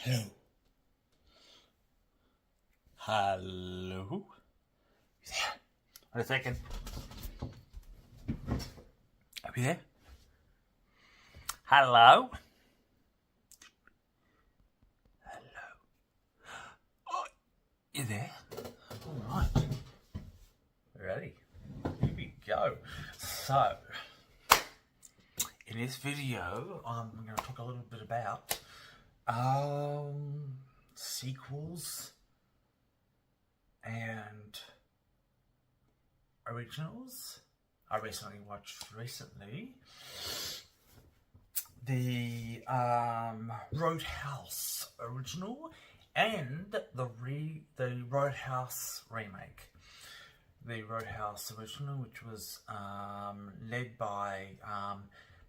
Hello. Hello. You there? Wait a second. Are you there? Hello. Hello. Oh, you there? All right. Ready? Here we go. So, in this video, I'm going to talk a little bit about sequels and originals. I recently watched the Roadhouse original and the Roadhouse remake. The Roadhouse original, which was led by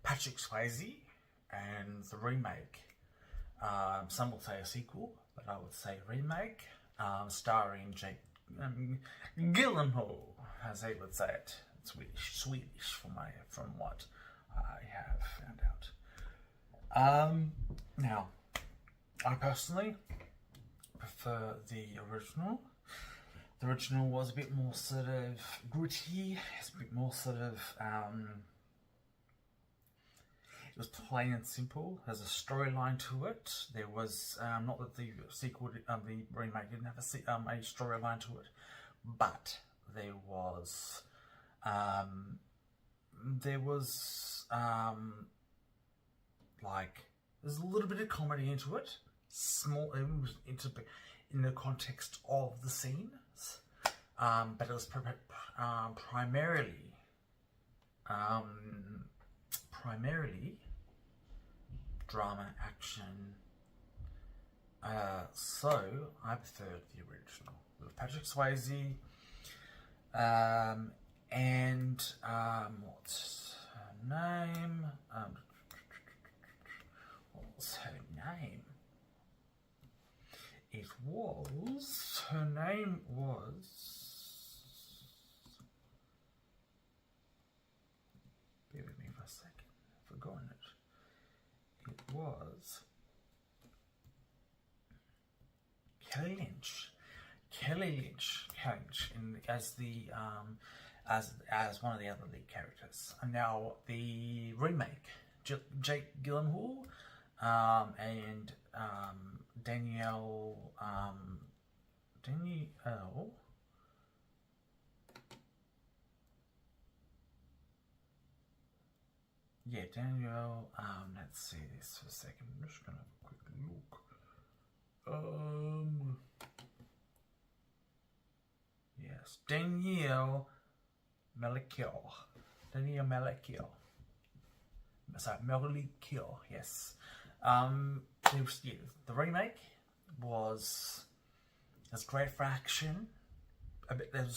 Patrick Swayze, and the remake. Some will say a sequel, but I would say remake, starring Jake Gyllenhaal, as they would say it. It's Swedish from what I have found out. Now, I personally prefer the original. The original was a bit more sort of gritty. It's a bit more sort of it was plain and simple. There's a storyline to it. There was not that the sequel, the remake didn't have a storyline to it, but there was there's a little bit of comedy into it. Small, it was in the context of the scenes, but it was primarily drama, action. So I preferred the original with Patrick Swayze, and what's her name? What was her name? Her name was, bear with me for a second, I've forgotten it. It was Kelly Lynch, as the as one of the other lead characters. And now the remake, Jake Gyllenhaal and Danielle. Yeah, Danielle. Let's see this for a second. I'm just gonna have a quick look. Yes, Danielle Melchior. Sorry, Melchior. Yes. The remake was great for action. There's a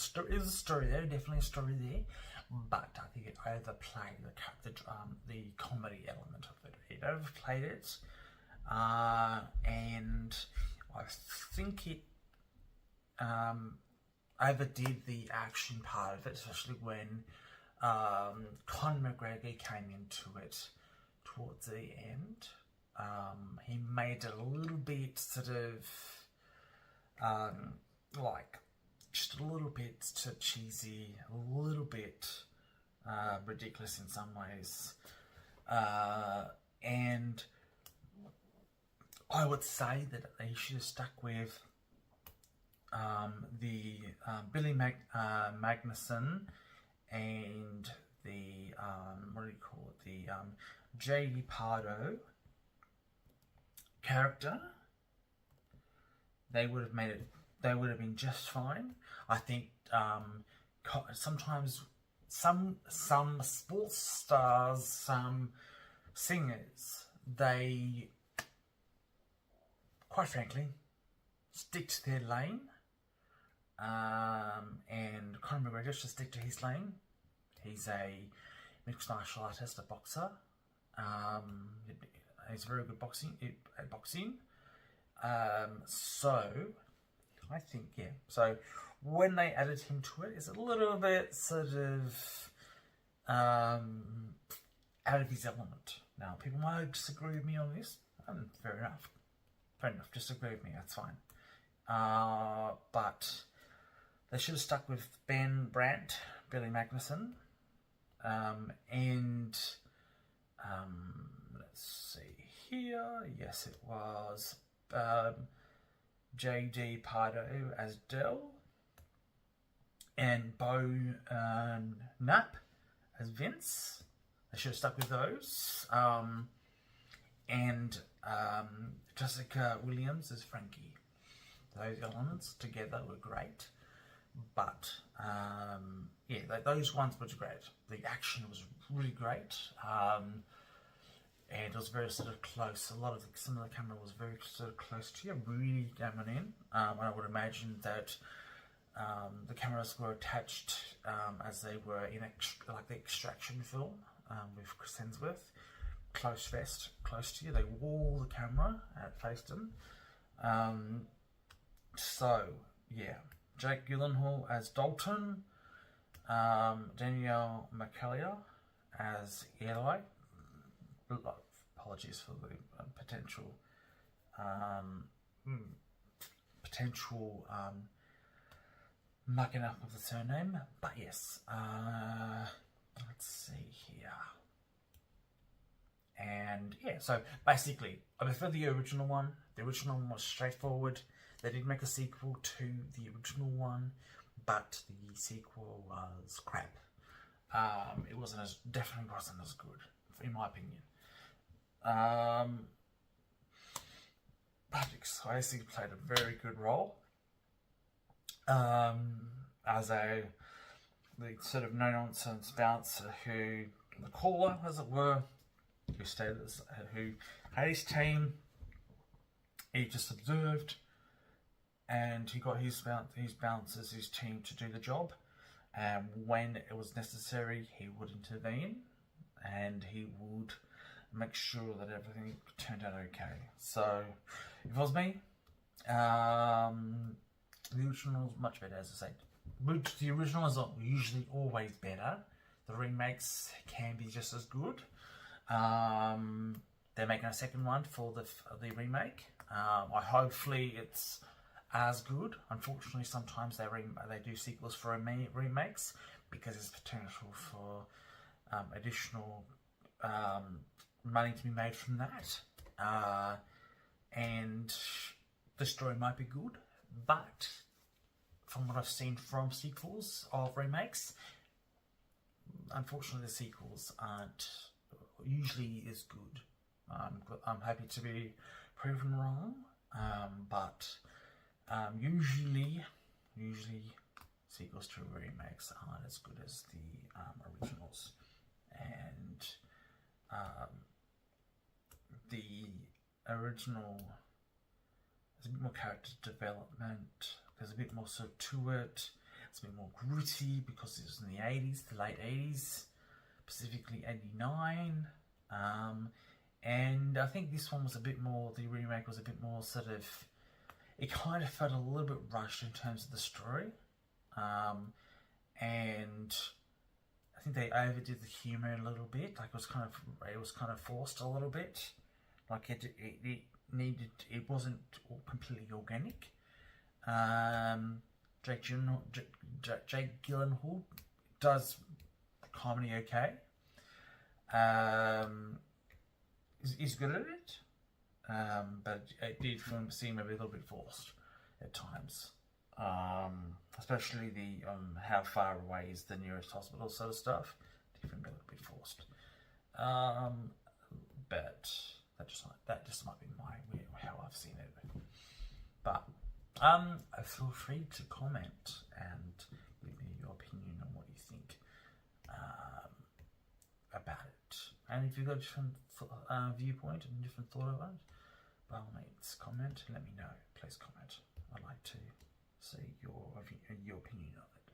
story there, definitely a story there, but I think it overplayed the comedy element of it. It overplayed it, and I think it overdid the action part of it, especially when Conor McGregor came into it towards the end. He made it a little bit sort of just a little bit cheesy, a little bit ridiculous in some ways, and I would say that they should have stuck with the Billy Magnuson and the J.D. Pardo character. They would have made it. They would have been just fine. I think sometimes some sports stars, some singers, they, quite frankly, stick to their lane. And Conor McGregor should stick to his lane. He's a mixed martial artist, a boxer. He's very good at boxing. So I think, yeah. So when they added him to it, it's a little bit sort of out of his element. Now, people might disagree with me on this. Fair enough. fair enough. Disagree with me, that's fine. But they should have stuck with Ben Brandt, Billy Magnuson, and let's see here. Yes, it was J.D. Pardo as Dell, and Bo Knapp as Vince. They should have stuck with those. And Jessica Williams as Frankie. Those elements together were great. But, yeah, those ones were great. The action was really great. And it was very sort of close. Some of the camera was very sort of close to you, really coming in. And I would imagine that the cameras were attached as they were in the Extraction film with Chris Hemsworth. Close to you. They wore the camera and faced them. So, yeah. Jake Gyllenhaal as Dalton. Danielle McCallier as Eli. Apologies for the potential mucking up of the surname. But yes. Let's see here. And yeah, so basically, I prefer the original one. The original one was straightforward. They did make a sequel to the original one, but the sequel was crap. It definitely wasn't as good, in my opinion. Patrick Swayze played a very good role as the sort of no-nonsense bouncer the caller, as it were, who had his team. He just observed, and he got his bouncers, his team, to do the job. And when it was necessary, he would intervene, and he would make sure that everything turned out okay. So, if it was me, the original is much better, as I said. The original is usually always better. The remakes can be just as good. They're making a second one for the remake. Hopefully it's as good. Unfortunately, sometimes they do sequels for remakes because there's potential for additional money to be made from that. And the story might be good, but from what I've seen from sequels of remakes, unfortunately the sequels aren't usually as good. I'm happy to be proven wrong, but usually sequels to remakes aren't as good as the originals. And the original, there's a bit more character development, there's a bit more sort to it, it's a bit more gritty because it was in the 80s, the late 80s, specifically 89. And I think this one was a bit more, the remake was a bit more sort of, it kind of felt a little bit rushed in terms of the story. And I think they overdid the humour a little bit. Like it was kind of forced a little bit. Like it wasn't completely organic. Jake Gyllenhaal does comedy okay. He's good at it, but it did seem a little bit forced at times. Especially the how far away is the nearest hospital sort of stuff. Did feel a little bit forced. But that just might be how I've seen it. But feel free to comment and leave me your opinion on what you think about it. And if you've got a different viewpoint and different thought about it, by all means, comment and let me know. Please comment. I'd like to see your opinion of it.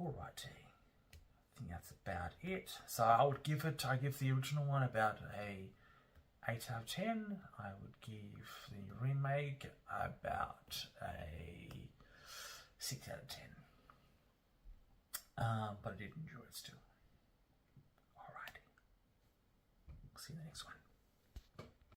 Alrighty. I think that's about it. So I give the original one about a 8 out of 10. I would give the remake about a 6 out of 10. But I did enjoy it still. Alrighty. See you in the next one.